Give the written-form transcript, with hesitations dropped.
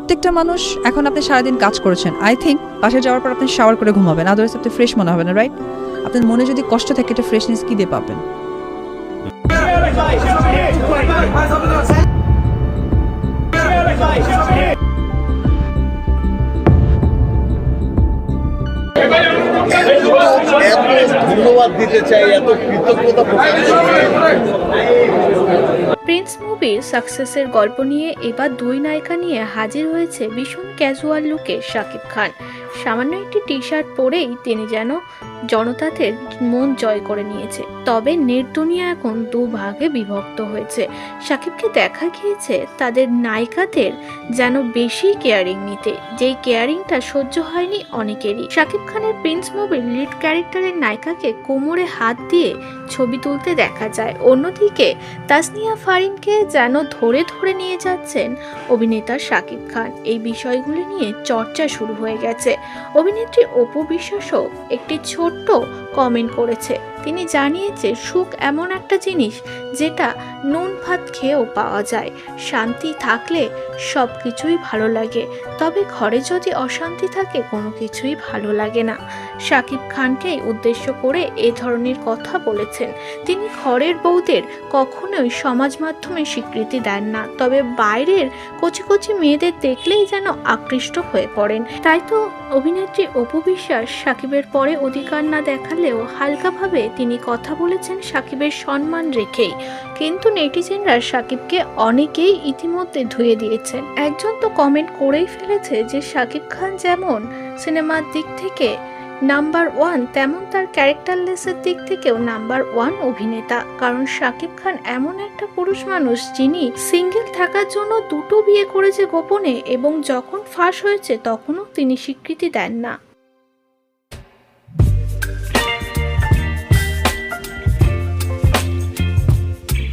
প্রত্যেকটা মানুষ এখন আপনি সারাদিন কাজ করেছেন, আই থিঙ্ক বাসায় যাওয়ার পর আপনি শাওয়ার করে ঘুমাবেন, আদারওয়াইজ আপনি ফ্রেশ মনে হবে না, রাইট? আপনার মনে যদি কষ্ট থাকে এটা ফ্রেশনেস কি দিয়ে পাবেন? ধন্যবাদ দিতে চাই, এত কৃতজ্ঞতা প্রকাশ প্রিন্স মুভির সাকসেসের গল্প নিয়ে এবার দুই নায়িকা নিয়ে হাজির হয়েছে ভীষণ ক্যাজুয়াল লুকে শাকিব খান। সামান্য একটি টি শার্ট পরেই তিনি যেন জনতাদের মন জয় করে নিয়েছে। তবে নেট দুনিয়া এখন দুভাগে বিভক্ত হয়েছে। শাকিবকে দেখা গিয়েছে তাদের নায়িকাদের যেন বেশি কেয়ারিং নিতে, যেই কেয়ারিংটা সহ্য হয়নি অনেকেরই। শাকিব খানের প্রিন্স মুভির লিড ক্যারেক্টারের নায়িকাকে কোমরে হাত দিয়ে ছবি তুলতে দেখা যায়। অন্যদিকে তাসনিয়া ফারিনকে যেন ধরে ধরে নিয়ে যাচ্ছেন অভিনেতা শাকিব খান। এই বিষয়গুলি নিয়ে চর্চা শুরু হয়ে গেছে। অভিনেত্রী অপু বিশ্বাসও একটি ছোট্ট কমেন্ট করেছে। তিনি জানিয়েছে সুখ এমন একটা জিনিস যেটা নুন ভাত খেয়েও পাওয়া যায়। শান্তি থাকলে সব কিছুই ভালো লাগে, তবে ঘরে যদি অশান্তি থাকে কোনো কিছুই ভালো লাগে না। শাকিব খানকেই উদ্দেশ্য করে এ ধরনের কথা বলেছেন। তিনি ঘরের বউদের কখনোই সমাজ মাধ্যমে স্বীকৃতি দেন না, তবে বাইরের কচি কচি মেয়েদের দেখলেই যেন আকৃষ্ট হয়ে পড়েন। তাই তো অভিনেত্রী অপু বিশ্বাস শাকিবের পরে অধিকার না দেখালেও হালকাভাবে তিনি কথা বলেছেন শাকিবের সম্মান রেখেই। কিন্তু নেটিজেনরা শাকিবকে অনেকেই ইতিমধ্যে ধুয়ে দিয়েছেন। একজন তো কমেন্ট করেই ফেলেছে যে শাকিব খান যেমন সিনেমার দিক থেকে নাম্বার 1, তেমন তার ক্যারেক্টারলেসের দিক থেকেও নাম্বার 1 অভিনেতা। কারণ শাকিব খান এমন একটা পুরুষ মানুষ যিনি সিঙ্গেল থাকার জন্য দুটো বিয়ে করেছে গোপনে, এবং যখন ফাঁস হয়েছে তখনও তিনি স্বীকৃতি দেন না।